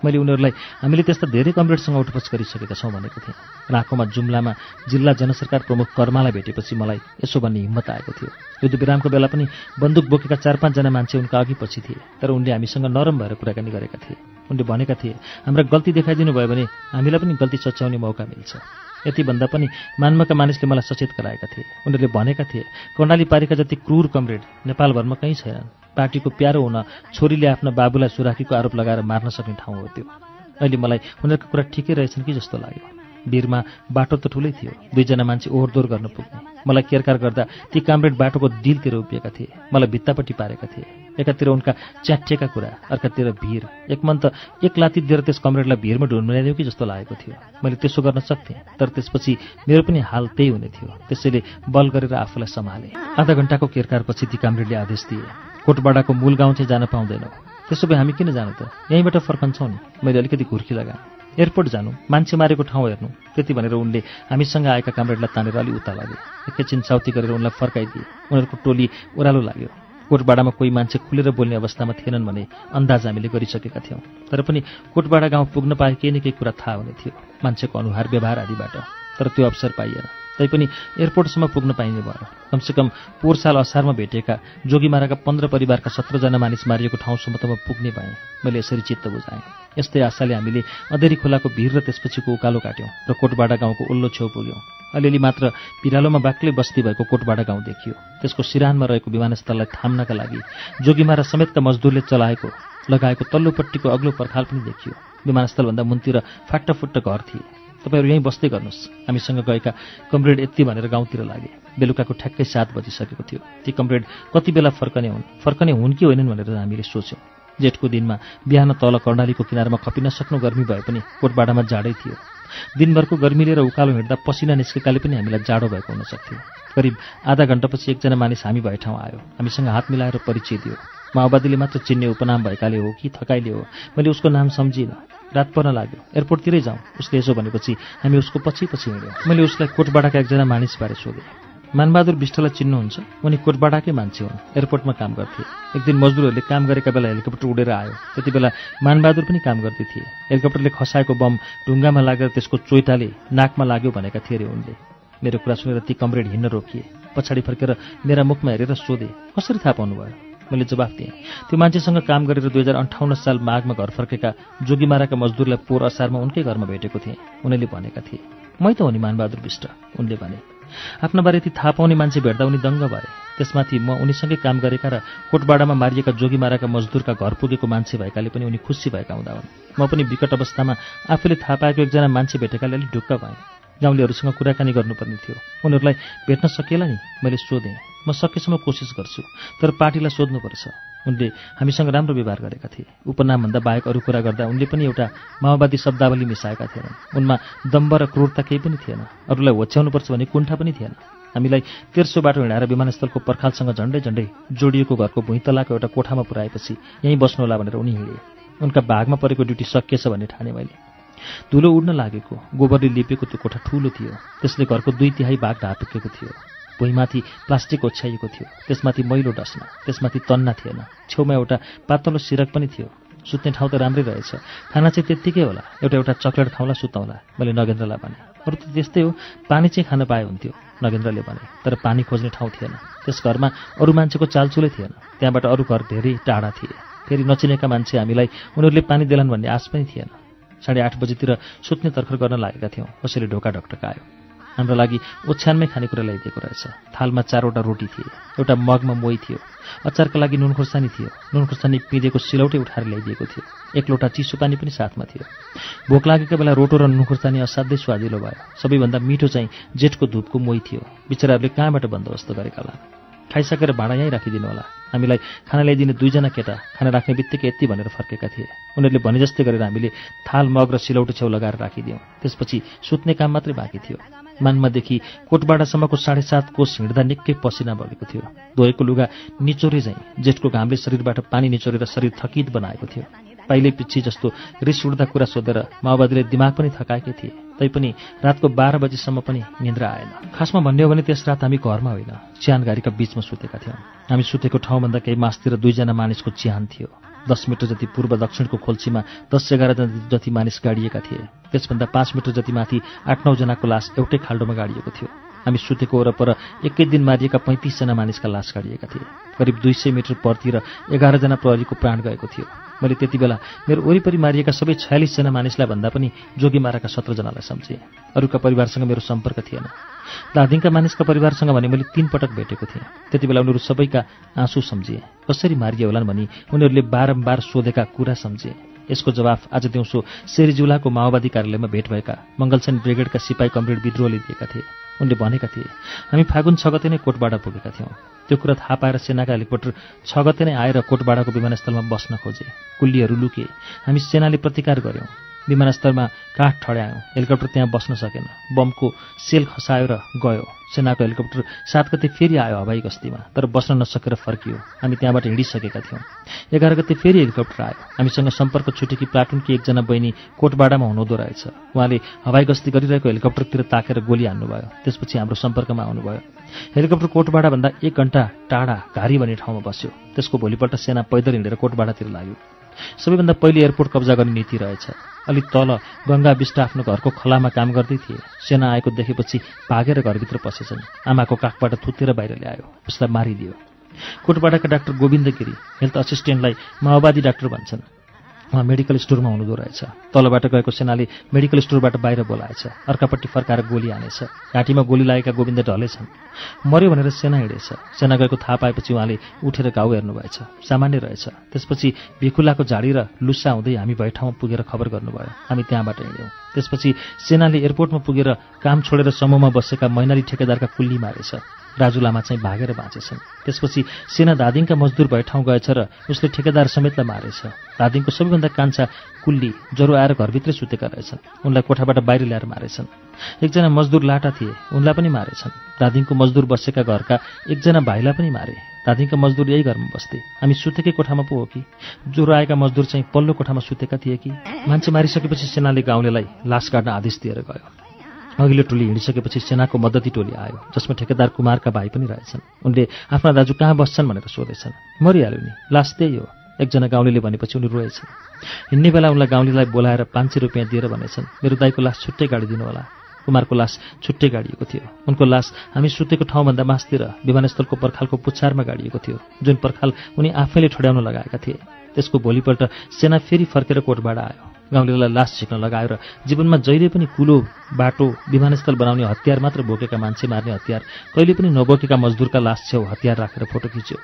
A: मैले उनीहरूलाई हामीले त्यस्ता धेरै कमरेडसँग उठबस गरिसकेका छौँ भनेको थिएँ। राँकोमा जुम्लामा जिल्ला जनसरकार प्रमुख कर्मालाई भेटेपछि मलाई यसो भन्ने हिम्मत आएको थियो। युद्धविरामको बेला पनि बन्दुक बोकेका 4-5 जना मान्छे उनका अघि पछि थिए। तर उनले हामीसँग नरम भएर कुराकानी गरेका थिए। उनले भनेका थिए हाम्रा गल्ती देखाइदिनु भयो भने हामीलाई पनि गल्ती सच्याउने मौका मिल्छ। यति भन्दा पनि मान्माका मानिसले मलाई सचेत गराएका थिए। उनीहरूले भनेका थिए कर्णाली पारीका जति क्रूर कमरेड नेपालभरमा कहीँ छैनन्। पार्टीको प्यारो हुन छोरीले आफ्ना बाबुलाई सुराकीको आरोप लगाएर मार्न सक्ने ठाउँ हो त्यो। अहिले मलाई उनीहरूको कुरा ठिकै रहेछन् कि जस्तो लाग्यो। भिरमा बाटो त ठुलै थियो। 2 जना मान्छे ओहोरदोहोर गर्न पुग्ने। मलाई केरकार गर्दा ती कामरेड बाटोको डिलतिर उभिएका थिए। मलाई भित्तापट्टि पारेका थिए। एकातिर उनका च्याठेका कुरा, अर्कातिर भिर। एकमन त एक लाती दिएर त्यस कमरेडलाई भिरमा ढुँड्याइदियो कि जस्तो लागेको थियो। मैले त्यसो गर्न सक्थेँ, तर त्यसपछि मेरो पनि हाल त्यही हुने थियो। त्यसैले बल गरेर आफूलाई सम्हालेँ। आधा घण्टाको केरकारपछि ती कामरेडले आदेश दिए, कोटबाडाको मूल गाउँ चाहिँ जान पाउँदैनौ। त्यसो भए हामी किन जानु त? यहीँबाट फर्कन्छौँ नि। मैले अलिकति घुर्की लगाएँ। एयरपोर्ट जानु, मान्छे मारेको ठाउँ हेर्नु, त्यति भनेर उनले हामीसँग आएका कामरेडलाई तानेर अलि उता लागे। एकैछिन साउती गरेर उनलाई फर्काइदिए। उनीहरूको टोली ओह्रालो लाग्यो। कोटबाडामा कोही मान्छे खुलेर बोल्ने अवस्थामा थिएनन् भने अन्दाज हामीले गरिसकेका थियौँ। तर पनि कोटबाडा गाउँ पुग्न पाए केही न केही कुरा थाहा हुने थियो, मान्छेको अनुहार व्यवहार आदिबाट। तर त्यो अवसर पाइएन। तैपनि एयरपोर्टसम्म पुग्न पाइने भयो। कमसेकम पोहोर साल असारमा भेटेका जोगीमाराका 15 परिवारका 17 जना मानिस मारिएको ठाउँसम्म त म पुग्ने भएँ। मैले यसरी चित्त बुझाएँ। यस्तै आशाले हामीले अँधेरी खोलाको भिर र त्यसपछिको उकालो काट्यौँ र कोटबाडा गाउँको उल्लो छेउ पुग्यौँ। अलिअलि मात्र पिरालोमा बाक्लै बस्ती भएको कोटबाडा गाउँ देखियो। त्यसको सिरानमा रहेको विमानस्थललाई थाम्नका लागि जोगीमारा समेतका मजदुरले चलाएको लगाएको तल्लोपट्टिको अग्लो पर्खाल पनि देखियो। विमानस्थलभन्दा मुनतिर फाट्टाफुट्टा घर थिए। तपाईहरू यहीँ बस्दै गर्नुहोस्। हामीसँग गएका कमरेड यति भनेर गाउँतिर लागे। बेलुकाको ठ्याक्कै 7 बजिसकेको थियो। ती कमरेड कति बेला फर्कने हुन् कि होइनन् भनेर हामीले सोच्यौँ। जेठको दिनमा बिहान तल कर्णालीको किनारमा खपिन सक्नु गर्मी भए पनि कोटबाडामा जाडै थियो। दिनभरको गर्मीले र उकालो हिँड्दा पसिना निस्केकाले पनि हामीलाई जाडो भएको हुन सक्थ्यो। करिब आधा घण्टापछि एकजना मानिस हामी भए ठाउँ आयो। हामीसँग हात मिलाएर परिचय दियो। माओवादीले मात्र चिन्ने उपनाम भएकाले हो कि थकाइले हो, मैले उसको नाम सम्झिनँ। रात पर्न लाग्यो। एयरपोर्टतिरै जाउँ उसले यसो भनेपछि हामी उसको पछि पछि हिँड्यौँ। मैले उसलाई कोटबाडाका एकजना मानिसबारे सोधेँ। मानबहादुर विष्टलाई चिन्नुहुन्छ? उनी कोटबाडाकै मान्छे हुन्, एयरपोर्टमा काम गर्थे। एक दिन मजदुरहरूले काम गरेका बेला हेलिकप्टर उडेर आयो। त्यति बेला मानबहादुर पनि काम गर्दै थिए। हेलिकप्टरले खसाएको बम ढुङ्गामा लागेर त्यसको चोइटाले नाकमा लाग्यो भनेका थिए अरे उनले। मेरो कुरा सुनेर ती कमरेड हिँड्न रोकिए। पछाडि फर्केर मेरा मुखमा हेरेर सोधे, कसरी थाहा पाउनुभयो? मैले जवाफ दिएँ, त्यो मान्छेसँग काम गरेर 2058 साल माघमा घर फर्केका जोगीमाराका मजदुरलाई पोहोर असारमा उनकै घरमा भेटेको थिएँ। उनीले भनेका थिए, मै त हो नि मानबहादुर विष्ट, उनले भने। आफ्ना बारे ती थाहा पाउने मान्छे भेट्दा उनी दङ्ग भए। त्यसमाथि म उनीसँगै काम गरेका र कोटबाडामा मारिएका जोगीमाराका मजदुरका घर पुगेको मान्छे भएकाले पनि उनी खुसी भएका हुँदा हुन्। म पनि विकट अवस्थामा आफूले थाहा पाएको एकजना मान्छे भेटेकाले अलिक ढुक्क भएँ। गाउँलेहरूसँग कुराकानी गर्नुपर्ने थियो। उनीहरूलाई भेट्न सकिएला नि? मैले सोधेँ। म सकेसम्म कोसिस गर्छु, तर पार्टीलाई सोध्नुपर्छ। उनले हामीसँग राम्रो व्यवहार गरेका थिए। उपनामभन्दा बाहेक अरू कुरा गर्दा उनले पनि एउटा माओवादी शब्दावली मिसाएका थिएनन्। उनमा दम्ब र क्रूरता केही पनि थिएन। अरूलाई होच्याउनुपर्छ भन्ने कुण्ठा पनि थिएन। हामीलाई तेर्सो बाटो हिँडाएर विमानस्थलको पर्खालसँग झन्डै झन्डै जोडिएको घरको भुइँतलाको एउटा कोठामा पुर्याएपछि यहीँ बस्नुहोला भनेर उनी हिँडे। उनका भागमा परेको ड्युटी सकिएछ भन्ने ठाने मैले। धुलो उड्न लागेको, गोबरले लिपेको त्यो कोठा ठूलो थियो। त्यसले घरको 2/3 भाग ढाकेको थियो। भुइँमाथि प्लास्टिक ओछ्याइएको थियो। त्यसमाथि मैलो डस्ना, त्यसमाथि तन्ना थिएन। छेउमा एउटा पातलो सिरक पनि थियो। सुत्ने ठाउँ त राम्रै रहेछ, खाना चाहिँ त्यत्तिकै होला। एउटा चक्लेट खाउँला सुताउँला, मैले नगेन्द्रलाई भने। अरू त त्यस्तै हो, पानी चाहिँ खान पाए हुन्थ्यो, नगेन्द्रले भने। तर पानी खोज्ने ठाउँ थिएन। त्यस घरमा अरू मान्छेको चालचुलै थिएन। त्यहाँबाट अरू घर धेरै टाढा थिए। फेरि नचिनेका मान्छे हामीलाई उनीहरूले पानी देलान् भन्ने आश पनि थिएन। 8:30 बजीतिर सुत्ने तर्खर गर्न लागेका थियौँ। कसैले ढोका ढकढकायो। हाम्रो लागि ओछ्यानमै खानेकुरा ल्याइदिएको रहेछ। थालमा 4वटा रोटी थिए। एउटा मगमा मोही थियो। अचारका लागि नुन खुर्सानी थियो। नुन खुर्सानी पिँधेको सिलौटै उठाएर ल्याइदिएको थियो। 1 लोटा चिसो पानी पनि साथमा थियो। भोक लागेका बेला रोटो र नुन खुर्सानी असाध्यै स्वादिलो भयो। सबैभन्दा मिठो चाहिँ जेठको धुपको मोही थियो। बिचराहरूले कहाँबाट बन्दोबस्त गरेका होला। खाइसकेर भाँडा यहीँ राखिदिनु होला। हामीलाई खाना ल्याइदिने 2 जना केटा खाना राख्ने बित्तिकै यति भनेर फर्केका थिए। उनीहरूले भने जस्तै गरेर हामीले थाल मग र सिलौटो छेउ लगाएर राखिदियौँ। त्यसपछि सुत्ने काम मात्रै बाँकी थियो। मानमादेखि कोटबाडासम्मको 7.5 कोस हिँड्दा निकै पसिना बगेको थियो। धोएको लुगा निचोरे झैँ जेठको घामले शरीरबाट पानी निचोरेर शरीर थकित बनाएको थियो। पाइले पिच्छी जस्तो रिस उड्दा कुरा सोधेर माओवादीले दिमाग पनि थकाएकै थिए। तैपनि रातको 12 बजीसम्म पनि निन्द्रा आएन। खासमा भन्ने हो भने त्यस रात हामी घरमा होइन, चिहानघारीका बीचमा सुतेका थियौँ। हामी सुतेको ठाउँभन्दा केही मासतिर 2 जना मानिसको चिहान थियो। 10 मिटर जति पूर्व दक्षिणको खोल्सीमा 10-11 जना जति मानिस गाडिएका थिए। त्यसभन्दा 5 मिटर जति माथि 8-9 जनाको लास एउटै खाल्डोमा गाडिएको थियो। हामी सुतेको वरपर एकै दिन मारिएका 35 जना मानिसका लास गाडिएका थिए। करिब 200 मिटर परतिर 11 जना प्रहरीको प्राण गएको थियो। मैले त्यति बेला मेरो वरिपरि मारिएका सबै 46 जना मानिसलाई भन्दा पनि जोगीमाराका 17 जनालाई सम्झेँ। अरूका परिवारसँग मेरो सम्पर्क थिएन। दादिङका मानिसका परिवारसँग भने मैले 3 पटक भेटेको थिएँ। त्यति बेला उनीहरू सबैका आँसु सम्झिए। कसरी मारिए होलान् भनी उनीहरूले बारम्बार सोधेका कुरा सम्झिए। यसको जवाफ आज दिउँसो शेरीजुलाको माओवादी कार्यालयमा भेट भएका मङ्गलसेन ब्रिगेडका सिपाही कमरेड विद्रोहले दिएका थिए। उनले भनेका थिए, हामी फागुन 6 गते नै कोटबाडा पुगेका थियौँ। त्यो कुरा थाहा पाएर सेनाका हेलिकप्टर 6 गते नै आएर कोटबाडाको विमानस्थलमा बस्न खोजे। कुल्लीहरू लुके। हामी सेनाले प्रतिकार गर्यौँ। विमानस्थलमा काठ ठड्यायौँ। हेलिकप्टर त्यहाँ बस्न सकेन। बमको सेल खसायो र गयो। सेनाको हेलिकप्टर 7 गते फेरि आयो हवाई गस्तीमा, तर बस्न नसकेर फर्कियो। हामी त्यहाँबाट हिँडिसकेका थियौँ। 11 गते फेरि हेलिकप्टर आयो। हामीसँग सम्पर्क छुटेकी प्लाटुनकी एकजना बहिनी कोटबाडामा हुनुहुँदो रहेछ। उहाँले हवाई गस्ती गरिरहेको हेलिकप्टरतिर ताकेर गोली हान्नुभयो। त्यसपछि हाम्रो सम्पर्कमा आउनुभयो। हेलिकप्टर कोटबाडाभन्दा 1 घण्टा टाढा घारी भन्ने ठाउँमा बस्यो। त्यसको भोलिपल्ट सेना पैदल हिँडेर कोटबाडातिर लाग्यो। सबैभन्दा पहिले एयरपोर्ट कब्जा गर्ने नीति रहेछ। अलि तल गङ्गा बिष्ट आफ्नो घरको खलामा काम गर्दै थिए। सेना आएको देखेपछि भागेर घरभित्र पसेछन्। आमाको काखबाट थुतेर बाहिर ल्यायो। उसलाई मारिदियो। कोटबाडाका डाक्टर गोविन्द गिरी हेल्थ असिस्टेन्टलाई माओवादी डाक्टर भन्छन्। उहाँ मेडिकल स्टोरमा हुनुहुँदो रहेछ। तलबाट गएको सेनाले मेडिकल स्टोरबाट बाहिर बोलाएछ। अर्कापट्टि फर्काएर गोली हानेछ। घाँटीमा गोली लागेका गोविन्द ढलेछन्। मर्यो भनेर सेना हिँडेछ। सेना गएको थाहा पाएपछि उहाँले उठेर घाउ हेर्नुभएछ। सामान्य रहेछ। त्यसपछि भिखुलाको झाडी र लुस्सा हुँदै हामी भए ठाउँमा पुगेर खबर गर्नुभयो। हामी त्यहाँबाट हिँड्यौँ। त्यसपछि सेनाले एयरपोर्टमा पुगेर काम छोडेर समूहमा बसेका मैनाली ठेकेदारका कुल्ली मारेछ। राजु लामा चाहिँ भागेर बाँचेछन्। त्यसपछि सेना धादिङका मजदुर भए ठाउँ गएछ र उसले ठेकेदार समेतलाई मारेछ। धादिङको सबैभन्दा कान्छा कुल्ली ज्वरो आएर घरभित्रै सुतेका रहेछन्। उनलाई कोठाबाट बाहिर ल्याएर मारेछन्। एकजना मजदुर लाटा थिए, उनलाई पनि मारेछन्। धादिङको मजदुर बसेका घरका एकजना भाइलाई पनि मारे। धादिङका मजदुर यही घरमा बस्थे। हामी सुतेकै कोठामा पो हो कि? ज्वरो आएका मजदुर चाहिँ पल्लो कोठामा सुतेका थिए कि? मान्छे मारिसकेपछि सेनाले गाउँलेलाई लास काट्न आदेश दिएर गयो। अघिल्लो टोली हिँडिसकेपछि सेनाको मद्दती टोली आयो, जसमा ठेकेदार कुमारका भाइ पनि रहेछन्। उनले आफ्ना दाजु कहाँ बस्छन् भनेर सोधेछन्। मरिहाल्यो नि, लास त्यही हो, एकजना गाउँलेले भनेपछि उनी रोएछन्। हिँड्ने बेला उनलाई गाउँलेलाई बोलाएर 500 रुपियाँ दिएर भनेछन्, मेरो दाइको लास छुट्टै गाडी दिनुहोला। कुमारको लास छुट्टै गाडिएको थियो। उनको लास हामी सुतेको ठाउँभन्दा मास्तिर विमानस्थलको पर्खालको पुच्छारमा गाडिएको थियो, जुन पर्खाल उनी आफैले ठड्याउन लगाएका थिए। त्यसको भोलिपल्ट सेना फेरि फर्केर कोटबाट आयो। गाउँलेलाई लास झिक्न लगायो र जीवनमा जहिले पनि कुलो, बाटो, विमानस्थल बनाउने हतियार मात्र बोकेका मान्छे मार्ने हतियार, कहिले पनि नबोकेका मजदुरका लास छेउ हतियार राखेर फोटो खिच्यो।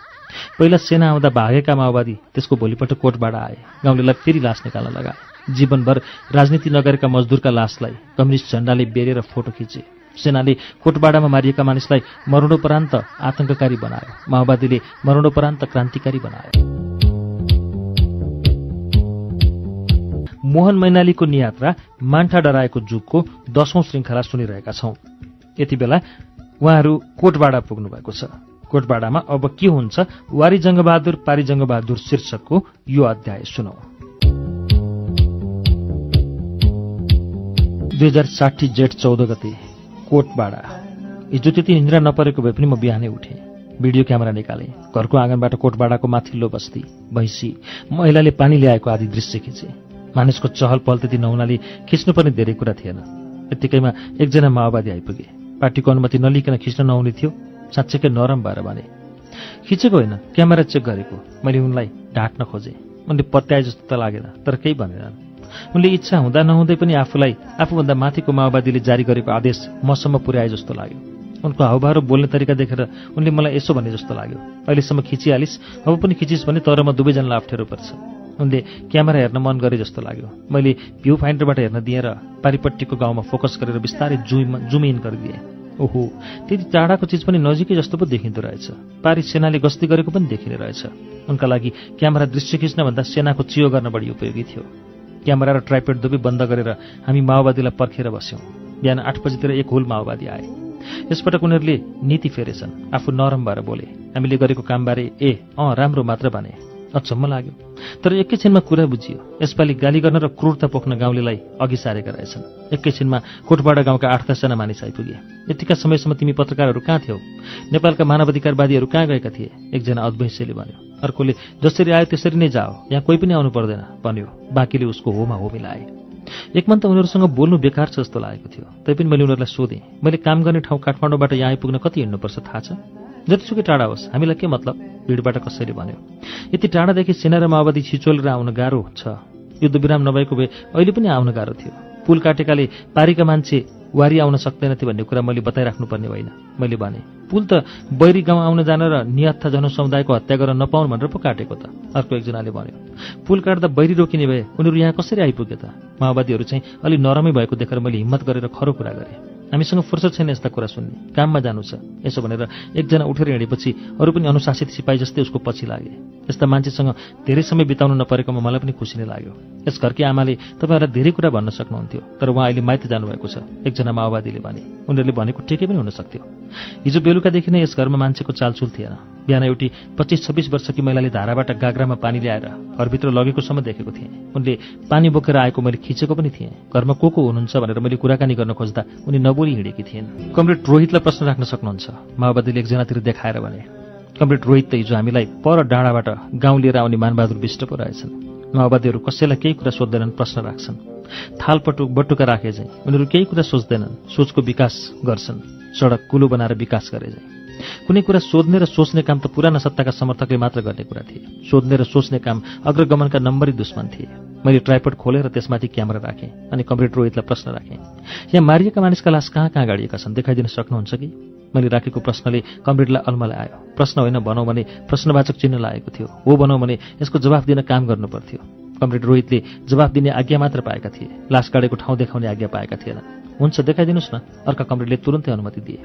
A: पहिला सेना आउँदा भागेका माओवादी त्यसको भोलिपल्ट कोटबाट आए। गाउँलेलाई फेरि लास निकाल्न लगाए। जीवनभर राजनीति नगरेका मजदुरका लासलाई कम्युनिस्ट झण्डाले बेरेर फोटो खिचे। सेनाले कोटबाडामा मारिएका मानिसलाई मरणोपरान्त आतंककारी बनायो। माओवादीले मरणोपरान्त क्रान्तिकारी बनायो। मोहन मैनालीको नियात्रा मान्ठा डराएको जुगको 10औं श्रृङ्खला सुनिरहेका छौं। यति बेला उहाँहरू कोटबाडा पुग्नु भएको छ। कोटबाडामा अब के हुन्छ, वारी जङ्गबहादुर पारी जङ्गबहादुर शीर्षकको यो अध्याय सुनौ। 2060 जेठ 14 गते कोटबाडा। हिजो त्यति निन्द्रा नपरेको भए पनि म बिहानै उठेँ। भिडियो क्यामेरा निकालेँ। घरको आँगनबाट कोटबाडाको माथिल्लो बस्ती, भैँसी, महिलाले पानी ल्याएको आदि दृश्य खिचेँ। मानिसको चहल पहल त्यति नहुनाले खिच्नुपर्ने धेरै कुरा थिएन। यत्तिकैमा एकजना माओवादी आइपुगे। पार्टीको अनुमति नलिकन खिच्न नहुने थियो। साँच्चैकै नरम भएर भने, खिचेको होइन, क्यामेरा चेक गरेको। मैले उनलाई ढाँट्न खोजेँ। उनले पत्याए जस्तो त लागेन, तर केही भनेनन्। उनले इच्छा हुँदा नहुँदै पनि आफूलाई आफूभन्दा माथिको माओवादीले जारी गरेको आदेश मसम्म पुर्याए जस्तो लाग्यो। उनको हाउभाव र बोल्ने तरिका देखेर उनले मलाई यसो भने जस्तो लाग्यो, अहिलेसम्म खिचिहालिस्, अब पनि खिचिस् भने तर म दुवैजनालाई अप्ठ्यारो पर्छ। उनले क्यामेरा हेर्न मन गरे जस्तो लाग्यो। मैले भ्यू फाइन्डरबाट हेर्न दिएर पारिपट्टिको गाउँमा फोकस गरेर बिस्तारै जुम इन गरिदिएँ। ओहो, त्यति टाढाको चिज पनि नजिकै जस्तो पो देखिँदो रहेछ। पारी सेनाले गस्ती गरेको पनि देखिने रहेछ। उनका लागि क्यामेरा दृश्य खिच्नभन्दा सेनाको चियो गर्न बढी उपयोगी थियो। क्यामेरा र ट्राइपड दुवै बन्द गरेर हामी माओवादीलाई पर्खेर बस्यौँ। बिहान 8 बजीतिर एक हुल माओवादी आए। यसपटक उनीहरूले नीति फेरेछन्। आफू नरम भएर बोले। हामीले गरेको कामबारे राम्रो मात्र भने। अचम्म लाग्यो, तर एकैछिनमा कुरा बुझियो। यसपालि गाली गर्न र क्रूरता पोख्न गाउँलेलाई अघि सारेका रहेछन्। एकैछिनमा कोटबाडा गाउँका 8-10 जना मानिस आइपुगे। यतिका समयसम्म तिमी पत्रकारहरू कहाँ थियौ? नेपालका मानवाधिकारवादीहरू कहाँ गएका थिए? एकजना अद्वैंशले भन्यो। अर्कोले, जसरी आयो त्यसरी नै जाओ, यहाँ कोही पनि आउनु पर्दैन भन्यो। बाँकीले उसको होमा हो मिलाए। एक मन त उनीहरूसँग बोल्नु बेकार छ जस्तो लागेको थियो। तैपनि मैले उनीहरूलाई सोधेँ, मैले काम गर्ने ठाउँ काठमाडौँबाट यहाँ आइपुग्न कति हिँड्नुपर्छ थाहा छ? जतिसुकै टाढा होस्, हामीलाई के मतलब? भिडबाट कसैले भन्यो। यति टाढादेखि सेना र माओवादी छिचोलेर आउन गाह्रो छ। युद्धविराम नभएको भए अहिले पनि आउन गाह्रो थियो। पुल काटेकाले पारीका मान्छे वारी आउन सक्दैनथे भन्ने कुरा मैले बताइराख्नुपर्ने होइन। मैले भने, पुल त बैरी गाउँ आउन जान र निहत्था जनसमुदायको हत्या गर्न नपाउन् भनेर पो काटेको त। अर्को एकजनाले भन्यो, पुल काट्दा बैरी रोकिने भए उनीहरू यहाँ कसरी आइपुगे त? माओवादीहरू चाहिँ अलि नरमै भएको देखेर मैले हिम्मत गरेर खरो कुरा गरेँ। हामीसँग फुर्सद छैन यस्ता कुरा सुन्ने, काममा जानु छ। यसो भनेर एकजना उठेर हिँडेपछि अरू पनि अनुशासित सिपाही जस्तै उसको पछि लागे। यस्ता मान्छेसँग धेरै समय बिताउनु नपरेकोमा मलाई पनि खुसी नै लाग्यो। यस घरकी आमाले तपाईँहरूलाई धेरै कुरा भन्न सक्नुहुन्थ्यो, तर उहाँ अहिले माइत जानुभएको छ, एकजना माओवादीले भने। उनीहरूले भनेको ठिकै पनि हुन सक्थ्यो। हिजो बेलुकादेखि नै यस घरमा मान्छेको चालचुल थिएन। बिहान एउटी 25-26 वर्षकी महिलाले धाराबाट गाग्रामा पानी ल्याएर घरभित्र लगेको सम्म देखेको थिएँ। उनले पानी बोकेर आएको मैले खिचेको पनि थिएँ। घरमा को हुनुहुन्छ भनेर मैले कुराकानी गर्न खोज्दा उनी नबोली हिँडेकी थिइन्। कमरेड रोहितलाई प्रश्न राख्न सक्नुहुन्छ, माओवादीले एकजनातिर देखाएर भने। कमरेड रोहित त हिजो हामीलाई पर डाँडाबाट गाउँ लिएर आउने मानबहादुर विष्ट पो रहेछन्। माओवादीहरू कसैलाई केही कुरा सोध्दैनन्, प्रश्न राख्छन्। थालपटु बटुका राखे चाहिँ उनीहरू केही कुरा सोच्दैनन्, सोचको विकास गर्छन्। सडक कुलो बनाएर विकास गरे चाहिँ। कुनै कुरा सोध्ने र सोच्ने काम त पुराना सत्ताका समर्थकले मात्र गर्ने कुरा थिए। सोध्ने र सोच्ने काम अग्रगमनका नम्बरी दुश्मन थिए। मैले ट्राइपड खोलेर त्यसमाथि क्यामेरा राखेँ अनि कमरेड रोहितलाई प्रश्न राखेँ, यहाँ मारिएका मानिसका लास कहाँ कहाँ गाडिएका छन्, देखाइदिन सक्नुहुन्छ कि? मैले राखेको प्रश्नले कमरेडलाई अलमल आयो। प्रश्न होइन भनौँ भने प्रश्नवाचक चिन्ह लागेको थियो। हो भनौँ भने यसको जवाफ दिन काम गर्नु पर्थ्यो। कमरेड रोहितले जवाफ दिने आज्ञा मात्र पाएका थिए, लास गाडेको ठाउँ देखाउने आज्ञा पाएका थिएन। हुन्छ, देखाइदिनुहोस् न, अर्का कमरेडले तुरन्तै अनुमति दिए।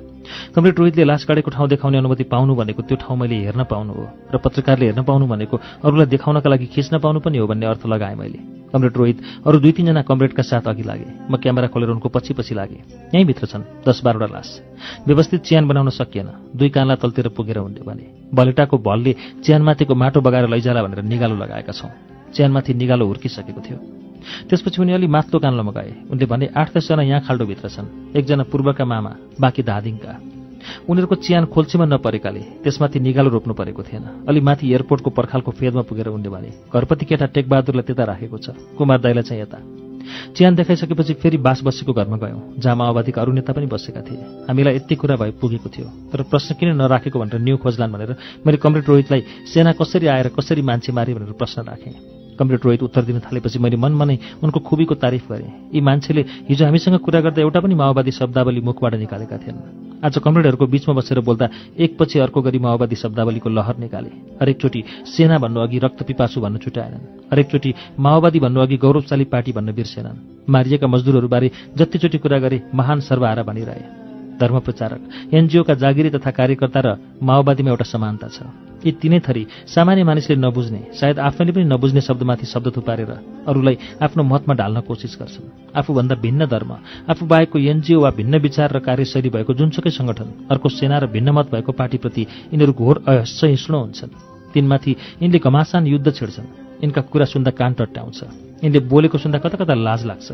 A: कमरेड रोहितले लास गाडेको ठाउँ देखाउने अनुमति पाउनु भनेको त्यो ठाउँ मैले हेर्न पाउनु हो, र पत्रकारले हेर्न पाउनु भनेको अरूलाई देखाउनका लागि खिच्न पाउनु पनि हो भन्ने अर्थ लगाएँ मैले। कमरेड रोहित अरू 2-3 जना कमरेडका साथ अघि लागे। म क्यामेरा खोलेर उनको पछि लागेँ। यहीँभित्र छन् 10-12 लास। व्यवस्थित च्यान बनाउन सकिएन। 2 कान्ला तलतिर पुगेर उनले भने, बलेटाको भलले च्यानमाथिको माटो बगाएर लैजाला भनेर निगालो लगाएका छौँ। च्यानमाथि निगालो हुर्किसकेको थियो। त्यसपछि उनी अलि माथिल्लो कान लमगाए। उनले भने 8-10 जना यहाँ खाल्डोभित्र छन्, 1 जना पूर्वका मामा, बाँकी धादिङका। उनीहरूको चियान खोल्छीमा नपरेकाले त्यसमाथि निगालो रोप्नु परेको थिएन। अलि माथि एयरपोर्टको पर्खालको फेदमा पुगेर उनले भने, घरपति केटा टेकबहादुरलाई त्यता राखेको छ, कुमार दाइलाई चाहिँ यता। चियान देखाइसकेपछि फेरि बास बसेको घरमा गयौँ, जहाँ माओवादीका अरू नेता पनि बसेका थिए। हामीलाई यति कुरा भए पुगेको थियो, तर प्रश्न किन नराखेको भनेर न्यू खोजलान् भनेर मैले कमरेड रोहितलाई सेना कसरी आएर कसरी मान्छे मारे भनेर प्रश्न राखेँ। कमरेड रोहित उत्तर दिन थालेपछि मैले मनमा नै उनको खुबीको तारिफ गरेँ। यी मान्छेले हिजो हामीसँग कुरा गर्दा एउटा पनि माओवादी शब्दावली मुखबाट निकालेका थिएनन्। आज कमरेडहरूको बीचमा बसेर बोल्दा एकपछि अर्को गरी माओवादी शब्दावलीको लहर निकाले। हरेकचोटि सेना भन्नु अघि रक्तपिपासु भन्न छुट्याएनन्। हरेकचोटि माओवादी भन्नु अघि गौरवशाली पार्टी भन्न बिर्सेनन्। मारिएका मजदुरहरूबारे जतिचोटि कुरा गरे महान सर्वहारा भनिरहे। धर्म प्रचारक, एनजिओका जागिरी तथा कार्यकर्ता र माओवादीमा एउटा समानता छ। यी तीनै थरी सामान्य मानिसले नबुझ्ने, सायद आफैले पनि नबुझ्ने शब्दमाथि शब्द थुपारेर अरूलाई आफ्नो मतमा ढाल्न कोसिस गर्छन्। आफूभन्दा भिन्न धर्म, आफू बाहेकको एनजिओ वा भिन्न विचार र कार्यशैली भएको जुनसुकै संगठन, अर्को सेना र भिन्न मत भएको पार्टीप्रति यिनीहरू घोर असहिष्णु हुन्छन्। तिनमाथि यिनले घमासान युद्ध छिड्छन्। यिनका कुरा सुन्दा कान टट्टाउँछ। यिनले बोलेको सुन्दा कता कता लाज लाग्छ।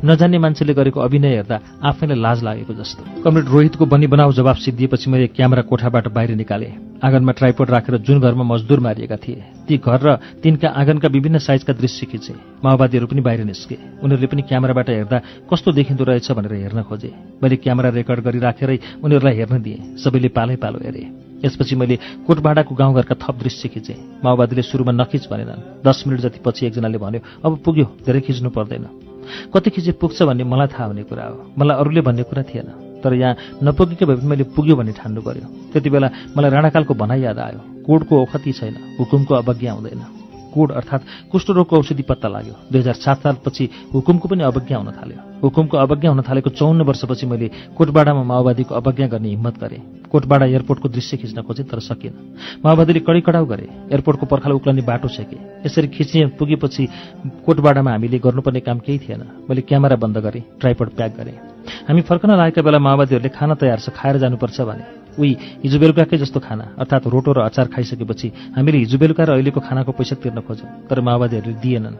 A: नजान्ने मान्छेले गरेको अभिनय हेर्दा आफैलाई लाज लागेको जस्तो। कमरेड रोहितको बनी बनाऊ जवाब सिद्धिएपछि मैले क्यामेरा कोठाबाट बाहिर निकालेँ। आँगनमा ट्राइपोड राखेर जुन घरमा मजदुर मारिएका थिए ती घर र तिनका आँगनका विभिन्न साइजका दृश्य खिचे। माओवादीहरू पनि बाहिर निस्के। उनीहरूले पनि क्यामेराबाट हेर्दा कस्तो देखिँदो रहेछ भनेर हेर्न खोजे। मैले क्यामेरा रेकर्ड गरिराखेरै उनीहरूलाई हेर्न दिएँ। सबैले पालै पालो हेरे। यसपछि मैले कोटबाडाको गाउँघरका थप दृश्य खिचेँ। माओवादीले सुरुमा नखिच भनेनन्। 10 मिनट जति पछि एकजनाले भन्यो, अब पुग्यो, धेरै खिच्नु पर्दैन। कति खिचे पुग्छ भन्ने मलाई थाहा हुने कुरा हो, मलाई अरूले भन्ने कुरा थिएन। तर यहाँ नपुगेकै भए पनि मैले पुग्यो भन्ने ठान्नु पर्यो। त्यति बेला मलाई राणाकालको भनाइ याद आयो, कोडको औखति छैन, हुकुमको अवज्ञा हुँदैन। कोड अर्थात् कुष्ठरोगको औषधि पत्ता लाग्यो। 2007 सालपछि हुकुमको पनि अवज्ञा हुन थाल्यो। हुकुमको अवज्ञा हुन थालेको 54 वर्षपछि मैले कोटबाडामा माओवादीको अवज्ञा गर्ने हिम्मत गरेँ। कोटबाडा एयरपोर्टको दृश्य खिच्न खोजेँ तर सकिन। माओवादीले कडाउ गरे। एयरपोर्टको पर्खाल उक्लने बाटो छेके। यसरी खिच्ने पुगेपछि कोटबाडामा हामीले गर्नुपर्ने काम केही थिएन। मैले क्यामेरा बन्द गरेँ, ट्राइपड प्याक गरेँ। हामी फर्कन लागेका बेला माओवादीहरूले खाना तयार छ, खाएर जानुपर्छ भने। उही हिजो बेलुकाकै जस्तो खाना अर्थात् रोटो र अचार खाइसकेपछि हामीले हिजो बेलुका र अहिलेको खानाको पैसा तिर्न खोज्यौँ, तर माओवादीहरूले दिएनन्।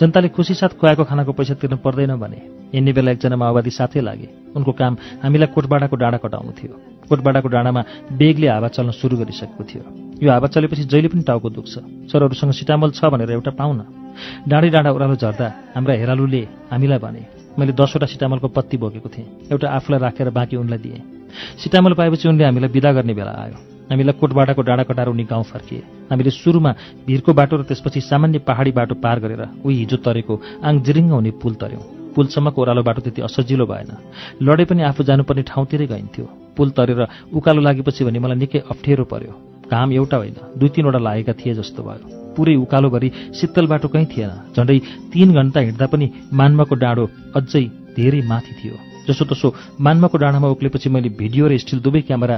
A: जनताले खुसीसाथ खुवाएको खानाको पैसा तिर्न पर्दैन भने। यिनी बेला एकजना माओवादी साथै लागे। उनको काम हामीलाई कोटबाडाको डाँडा कटाउनु थियो। कोटबाडाको डाँडामा बेगले हावा चल्न सुरु गरिसकेको थियो। यो हावा चलेपछि जहिले पनि टाउको दुख्छ। सरहरूसँग सिटामल छ भनेर एउटा पाउन। डाँडी डाँडा ओह्रालो झर्दा हाम्रा हेरालुले हामीलाई भने। मैले 10 वटा सिटामलको पत्ती बोकेको थिएँ। एउटा आफूलाई राखेर बाँकी उनलाई दिएँ। सिटामल पाएपछि उनले हामीलाई बिदा गर्ने बेला आयो। हामीलाई कोटबाडाको डाँडा कटाएर उनी गाउँ फर्किए। हामीले सुरुमा भिरको बाटो र त्यसपछि सामान्य पहाडी बाटो पार गरेर उही हिजो तरेको आङजिरिङ्ग हुने पुल तर्यौँ। पुलसम्मको ओह्रालो बाटो त्यति असजिलो भएन। लडे पनि आफू जानुपर्ने ठाउँतिरै गइन्थ्यो। पुल तरेर उकालो लागेपछि भने मलाई निकै अप्ठ्यारो पर्यो। घाम एउटा होइन 2-3 वटा लागेका थिए जस्तो भयो। पुरै उकालो गरी शीतल बाटो कहीँ थिएन। झन्डै 3 घण्टा हिँड्दा पनि मान्माको डाँडो अझै धेरै माथि थियो। जसोतसो मान्माको डाँडामा उक्लेपछि मैले भिडियो र स्टिल दुवै क्यामेरा